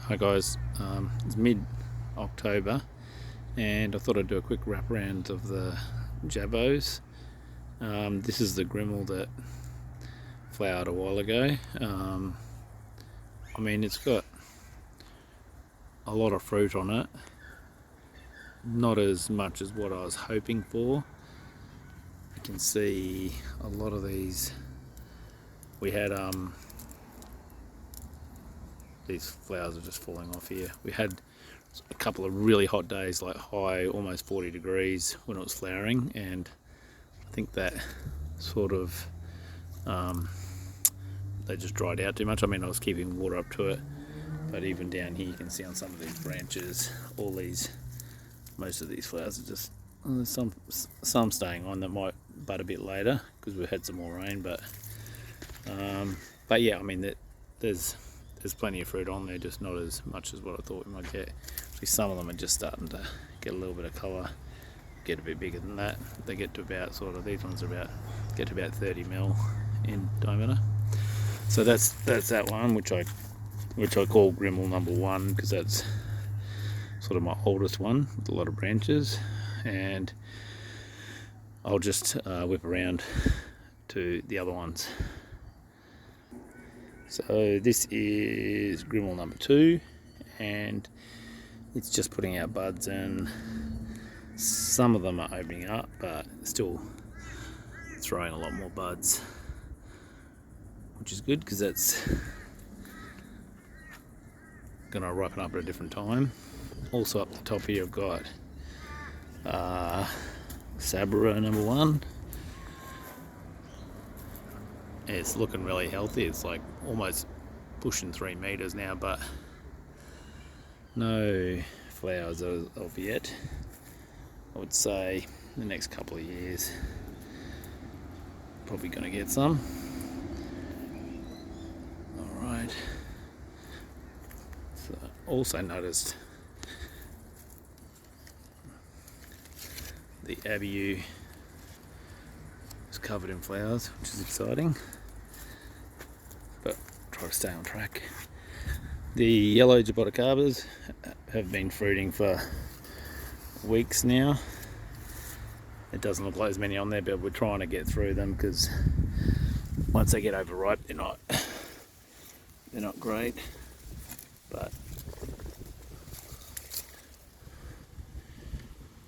Hi guys, it's mid-October and I thought I'd do a quick wrap around of the Jabos. This is the Grimmel that flowered a while ago. It's got a lot of fruit on it, not as much as what I was hoping for. You can see a lot of these, we had these flowers are just falling off here. We had a couple of really hot days, like high almost 40 degrees when it was flowering, and I think that sort of they just dried out too much. I was keeping water up to it, but even down here you can see on some of these branches, most of these flowers are just, there's some staying on that might bud a bit later because we've had some more rain, but yeah, there's plenty of fruit on there, just not as much as what I thought we might get. Actually, some of them are just starting to get a little bit of colour, get a bit bigger than that. They get to about these ones get to about 30 mil in diameter. So that's that one, which I call Grimmel number 1, because that's sort of my oldest one with a lot of branches. And I'll just whip around to the other ones. So this is Grimmel number 2, and it's just putting out buds, and some of them are opening up, but still throwing a lot more buds, which is good because that's going to ripen up at a different time. Also up the top here I've got Sabara number 1. It's looking really healthy. It's like almost pushing 3 meters now, but no flowers of yet. I would say the next couple of years probably going to get some. Alright, so also noticed the Abiu is covered in flowers, which is exciting, but try to stay on track. The yellow Jaboticabas have been fruiting for weeks now. It doesn't look like there's many on there, but we're trying to get through them because once they get overripe, they're not great. But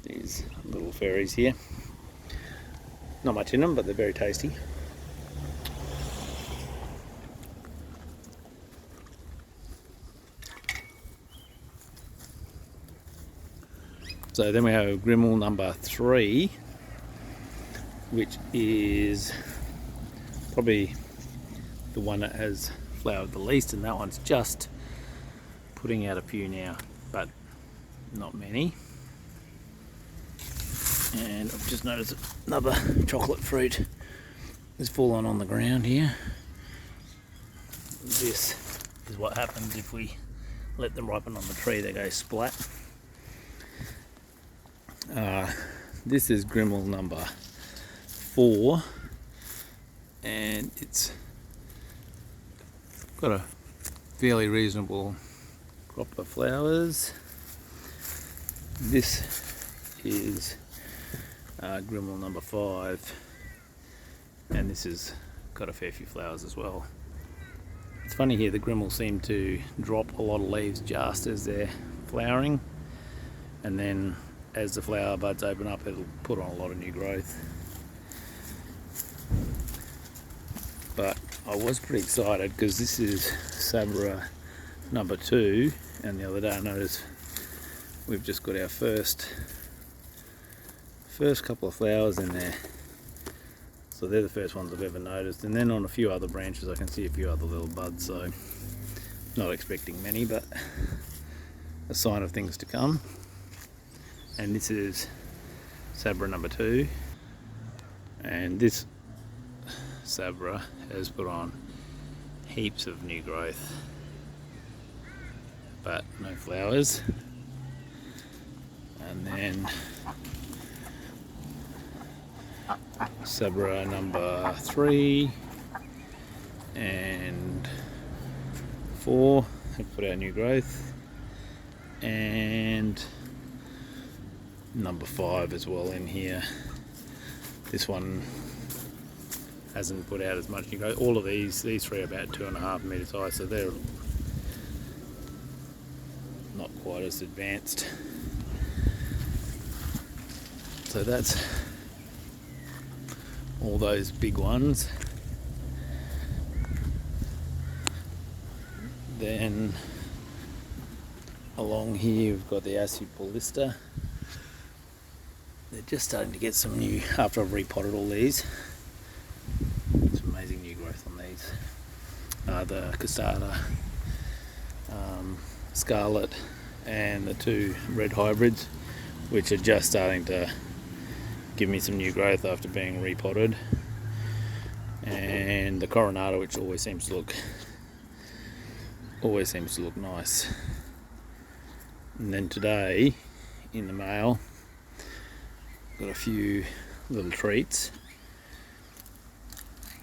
these little fairies here, not much in them, but they're very tasty. So then we have Grimmel number 3, which is probably the one that has flowered the least, and that one's just putting out a few now, but not many. And I've just noticed another chocolate fruit has fallen on the ground here. This is what happens if we let them ripen on the tree, they go splat. This is Grimmel number 4, and it's got a fairly reasonable crop of flowers. This is Grimmel number 5, and this has got a fair few flowers as well. It's funny here, the Grimmel seem to drop a lot of leaves just as they're flowering, and then as the flower buds open up, it'll put on a lot of new growth. But I was pretty excited because this is Sabara number 2, and the other day I noticed we've just got our first couple of flowers in there. So they're the first ones I've ever noticed, and then on a few other branches I can see a few other little buds, so not expecting many, but a sign of things to come. And this is Sabara number 2, and this Sabara has put on heaps of new growth, but no flowers. And then Sabara number 3 and 4, have put out new growth, and number 5 as well in here. This one hasn't put out as much new growth. All of these 3 are about 2.5 metres high, so they're not quite as advanced. So that's all those big ones. Then along here we've got the Assorted. They're just starting to get some new, after I've repotted all these. Some amazing new growth on these. The Castata, Scarlet, and the 2 red hybrids, which are just starting to give me some new growth after being repotted. And the Coronado, which always seems to look nice. And then today in the mail got a few little treats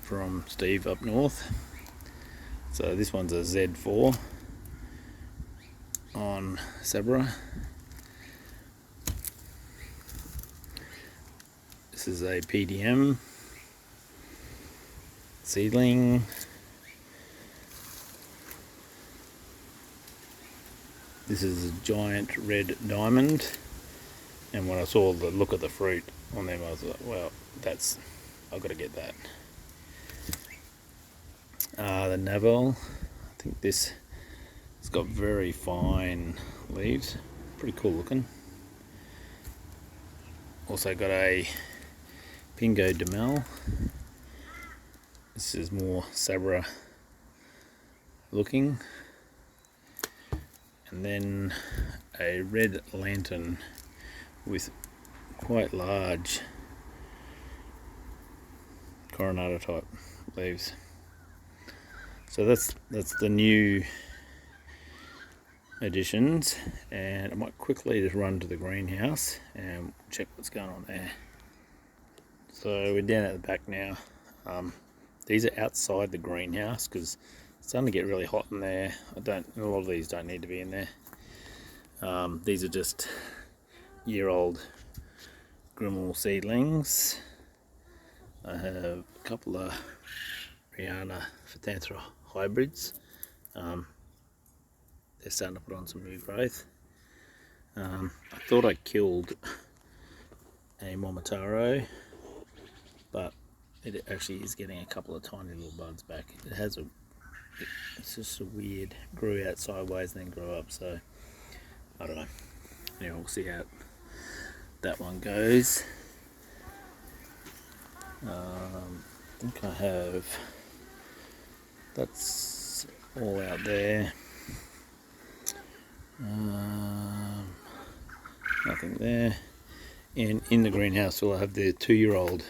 from Steve up north. So this one's a Z4 on Sabara. This is a PDM seedling. This is a giant red diamond, and when I saw the look of the fruit on them, I was like, well, I've got to get that. The Navel, I think this has got very fine leaves, pretty cool looking. Also got a Pingo de Mel. This is more Sabara looking. And then a red lantern with quite large Coronado type leaves. So that's the new additions, and I might quickly just run to the greenhouse and check what's going on there. So we're down at the back now. These are outside the greenhouse because it's starting to get really hot in there. A lot of these don't need to be in there. These are just year-old Grimmel seedlings. I have a couple of Rihanna Phytanthra hybrids. They're starting to put on some new growth. I thought I killed a Momotaro, but it actually is getting a couple of tiny little buds back. It's just a weird, grew out sideways and then grew up, so I don't know. Anyway, we'll see how that one goes. I think I have, that's all out there. Nothing there. And in the greenhouse we'll have the 2-year-old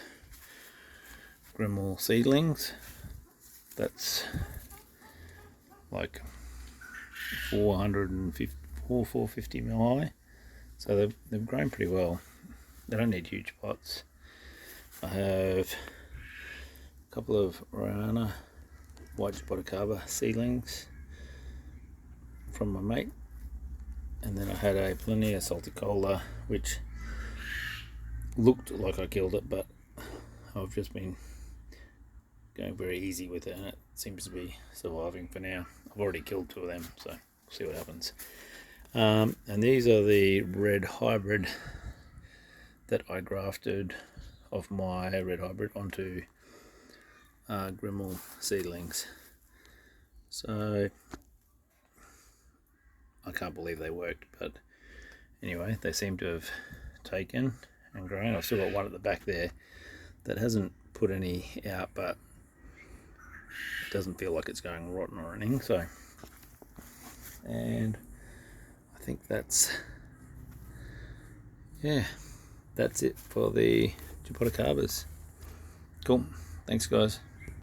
Grimmel seedlings. That's like 450 mil high. So they've grown pretty well. They don't need huge pots. I have a couple of Rihanna white Jaboticaba seedlings from my mate. And then I had a Plinia salticola, which looked like I killed it, but I've just been going very easy with it, and it seems to be surviving for now. I've already killed 2 of them, so we'll see what happens. And these are the red hybrid that I grafted off my red hybrid onto Grimmel seedlings. So I can't believe they worked, but anyway, they seem to have taken and grown. I've still got one at the back there that hasn't put any out, but it doesn't feel like it's going rotten or anything. So, and I think that's it for the Jaboticabas. Cool. Thanks, guys.